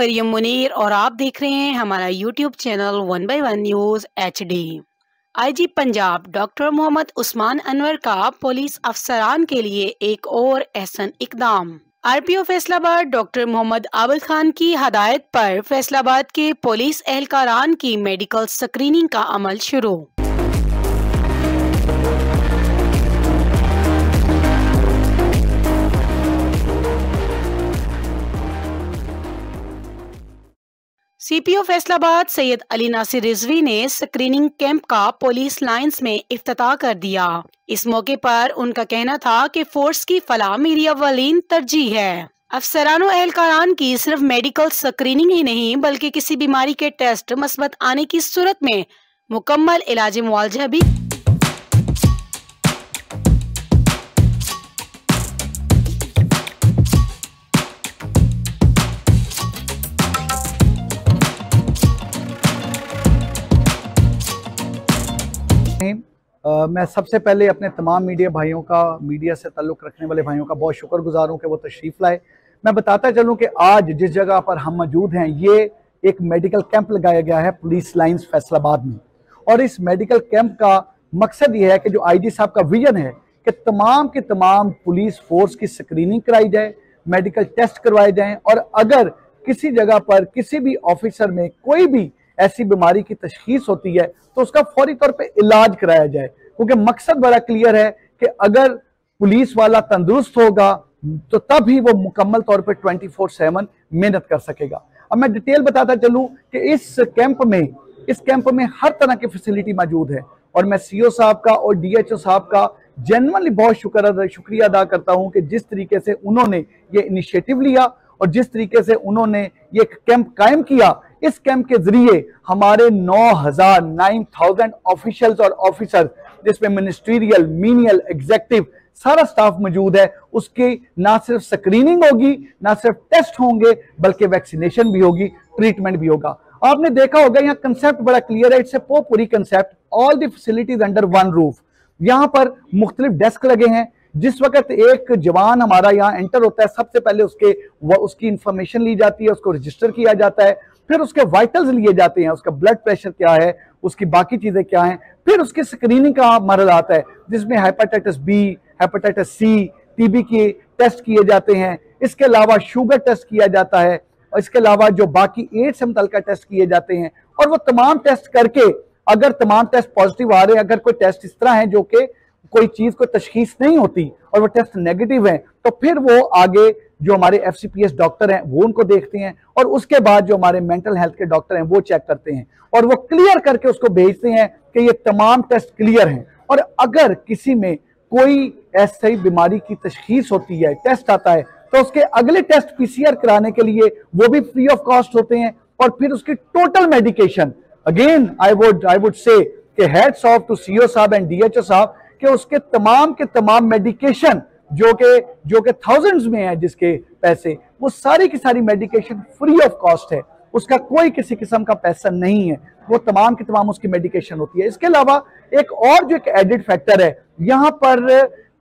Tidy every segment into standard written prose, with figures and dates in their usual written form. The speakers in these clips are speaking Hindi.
मरियम मुनीर और आप देख रहे हैं हमारा YouTube channel 1 by 1 news HD। IG Punjab doctor Mohammad Usman Anwar का पुलिस अफसरान के लिए एक और एहसन इकदाम। RPO फैसलाबाद डॉक्टर मोहम्मद आबिद खान की हदायत पर फैसलाबाद के पुलिस एहलकारान की मेडिकल स्क्रीनिंग का अमल शुरू। CPO फैसलाबाद सैयद अली नासिर रिजवी ने स्क्रीनिंग कैंप का पुलिस लाइंस में इफ्तिताह कर दिया। इस मौके पर उनका कहना था कि फोर्स की फलाह मेरी अव्वलीन तरजीह है। अफसरानों एहलकारान की सिर्फ मेडिकल स्क्रीनिंग ही नहीं बल्कि किसी बीमारी के टेस्ट मस्बत आने की सूरत में मुकम्मल इलाज मुआवजा भी मैं सबसे पहले अपने तमाम मीडिया भाइयों का, मीडिया से ताल्लुक़ रखने वाले भाइयों का बहुत शुक्रगुजार हूँ कि वो तशरीफ़ लाए। मैं बताता चलूँ कि आज जिस जगह पर हम मौजूद हैं ये एक मेडिकल कैंप लगाया गया है पुलिस लाइंस फैसलाबाद में, और इस मेडिकल कैंप का मकसद ये है कि जो IG साहब का विजन है कि तमाम के तमाम पुलिस फोर्स की स्क्रीनिंग कराई जाए, मेडिकल टेस्ट करवाए जाएँ, और अगर किसी जगह पर किसी भी ऑफिसर में कोई भी ऐसी बीमारी की तशखीस होती है तो उसका फौरी तौर पे इलाज कराया जाए, क्योंकि मकसद बड़ा क्लियर है कि अगर पुलिस वाला तंदुरुस्त होगा तो तब ही वो मुकम्मल तौर पे 24/7 मेहनत कर सकेगा। अब मैं डिटेल बताता चलूं कि इस कैंप में हर तरह की फैसिलिटी मौजूद है, और मैं CO साहब का और DHO साहब का जेन्युइनली बहुत शुक्रिया अदा करता हूं कि जिस तरीके से उन्होंने ये इनिशिएटिव लिया और जिस तरीके से उन्होंने ये कैंप कायम किया। इस कैंप के जरिए हमारे 9,000 ऑफिशियल्स और ऑफिसर, जिसमें मिनिस्ट्रियल, मीनियल, एग्जेक्टिव सारा स्टाफ मौजूद है, उसकी ना सिर्फ स्क्रीनिंग होगी, ना सिर्फ टेस्ट होंगे, बल्कि वैक्सीनेशन भी होगी, ट्रीटमेंट भी होगा। आपने देखा होगा यहाँ कंसेप्ट बड़ा क्लियर है, इट्स ए पूरी concept, all the facilities under one roof. यहाँ पर मुख्तलिफ डेस्क लगे हैं। जिस वक्त एक जवान हमारा यहाँ एंटर होता है सबसे पहले उसकी इंफॉर्मेशन ली जाती है, उसको रजिस्टर किया जाता है, फिर उसके वाइटल्स लिए जाते हैं, उसका ब्लड प्रेशर क्या है, उसकी बाकी चीजें क्या हैं, फिर उसकी स्क्रीनिंग का मरहला आता है जिसमें hepatitis B, hepatitis C, TB के टेस्ट किए जाते हैं। इसके अलावा शुगर टेस्ट किया जाता है, और इसके अलावा जो बाकी एड्स से मुतल्लिका टेस्ट किए जाते हैं, और वो तमाम टेस्ट करके अगर तमाम टेस्ट पॉजिटिव आ रहे हैं, अगर कोई टेस्ट इस तरह है जो कि कोई चीज को तशखीस नहीं होती और वो टेस्ट नेगेटिव है, तो फिर वो आगे जो हमारे FCPS डॉक्टर हैं वो उनको देखते हैं, और उसके बाद जो हमारे मेंटल हेल्थ के डॉक्टर हैं वो चेक करते हैं और वो क्लियर करके उसको भेजते हैं कि ये तमाम टेस्ट क्लियर हैं। और अगर किसी में कोई ऐसी बीमारी की तशखीस होती है, टेस्ट आता है, तो उसके अगले टेस्ट PCR कराने के लिए वो भी फ्री ऑफ कॉस्ट होते हैं, और फिर उसकी total medication, again I would say कि हेड्स ऑफ टू CO साहब एंड DHO साहब कि उसके तमाम के तमाम मेडिकेशन जो के थाउजेंड्स में है, जिसके पैसे, वो सारी की सारी मेडिकेशन फ्री ऑफ कॉस्ट है, उसका कोई किसी किस्म का पैसा नहीं है, वो तमाम की तमाम उसकी मेडिकेशन होती है। इसके अलावा एक और जो एक एडिड फैक्टर है, यहाँ पर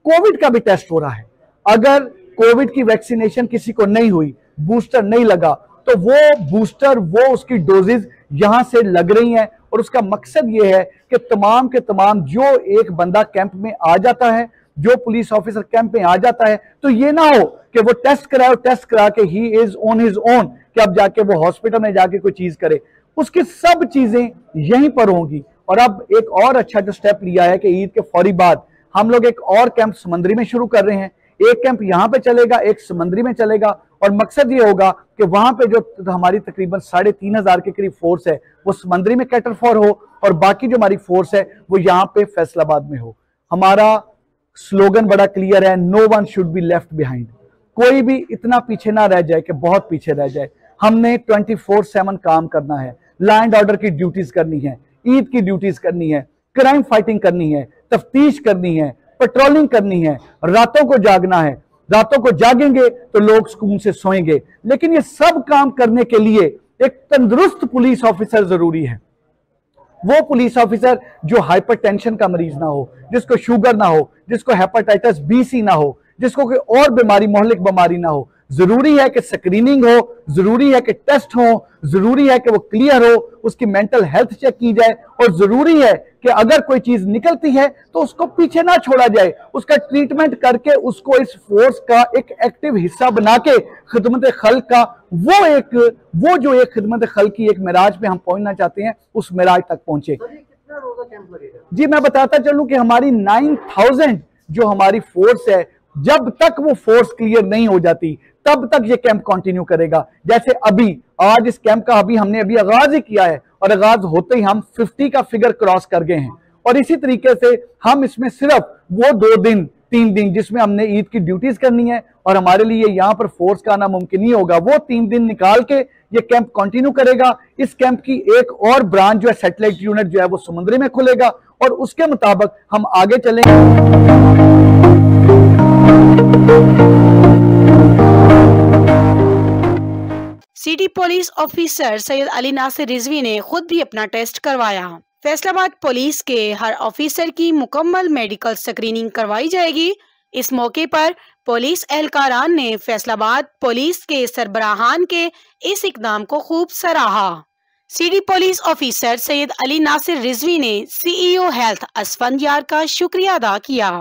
कोविड का भी टेस्ट हो रहा है। अगर कोविड की वैक्सीनेशन किसी को नहीं हुई, बूस्टर नहीं लगा, तो वो बूस्टर, वो उसकी डोजेज यहां से लग रही हैं, और उसका मकसद ये है कि तमाम के तमाम जो एक बंदा कैंप में आ जाता है, जो पुलिस ऑफिसर कैंप में आ जाता है, तो ये ना हो कि वो टेस्ट करा के he is on his own, कि अब जाके वो हॉस्पिटल में जाके कोई चीज करे, उसकी सब चीजें यहीं पर होंगी। और अब एक और अच्छा जो स्टेप लिया है कि ईद के फौरी बाद हम लोग एक और कैंप समंदरी में शुरू कर रहे हैं। एक कैंप यहाँ पे चलेगा, एक समंदरी में चलेगा, और मकसद ये होगा कि वहां पे जो हमारी तकरीबन 3,500 के करीब फोर्स है वो समंदरी में कैटर फॉर हो, और बाकी जो हमारी फोर्स है वो यहाँ पे फैसलाबाद में हो। हमारा स्लोगन बड़ा क्लियर है, no one should be left behind. कोई भी इतना पीछे ना रह जाए कि बहुत पीछे रह जाए। हमने 24/7 काम करना है, लॉ एंड ऑर्डर की ड्यूटीज करनी है, ईद की ड्यूटीज करनी है, क्राइम फाइटिंग करनी है, तफ्तीश करनी है, पेट्रोलिंग करनी है, रातों को जागना है। रातों को जागेंगे तो लोग सुकून से सोएंगे, लेकिन ये सब काम करने के लिए एक तंदुरुस्त पुलिस ऑफिसर जरूरी है। वो पुलिस ऑफिसर जो हाइपरटेंशन का मरीज ना हो, जिसको शुगर ना हो, जिसको हेपेटाइटिस B, C ना हो, जिसको कोई और बीमारी, मोहलिक बीमारी ना हो, जरूरी है कि स्क्रीनिंग हो, जरूरी है कि टेस्ट हो, जरूरी है कि वो क्लियर हो, उसकी मेंटल हेल्थ चेक की जाए और जरूरी है कि अगर कोई चीज निकलती है तो उसको पीछे ना छोड़ा जाए, उसका ट्रीटमेंट करके उसको इस फोर्स का एक एक्टिव हिस्सा बना के खिदमत खल्क का वो जो एक खिदमत खल्क की एक मिराज पे हम पहुंचना चाहते हैं, उस मिराज तक पहुंचे। जी मैं बताता चलूं कि हमारी 9000 जो हमारी फोर्स है, जब तक वो फोर्स क्लियर नहीं हो जाती तब तक ये कैंप कंटिन्यू करेगा। जैसे अभी आज इस कैंप का हमने अभी आगाज ही किया है और आगाज होते ही हम 50 का फिगर क्रॉस कर गए हैं और इसी तरीके से हम इसमें सिर्फ वो 3 दिन जिसमें हमने ईद की ड्यूटीज करनी है और हमारे लिए यहाँ पर फोर्स का आना मुमकिन नहीं होगा, वो 3 दिन निकाल के ये कैंप कंटिन्यू करेगा। इस कैंप की एक और ब्रांच जो है सैटेलाइट यूनिट जो है वो समुद्री में खुलेगा और उसके मुताबिक हम आगे चलेंगे। City police officer Syed Ali Nasir Rizvi ने खुद भी अपना टेस्ट करवाया। फैसलाबाद पुलिस के हर ऑफिसर की मुकम्मल मेडिकल स्क्रीनिंग करवाई जाएगी। इस मौके पर पुलिस एहलकारान ने फैसलाबाद पुलिस के सरबराहान के इस इकदाम को खूब सराहा। City police officer Syed Ali Nasir Rizvi ने CEO हेल्थ असफंद यार का शुक्रिया अदा किया।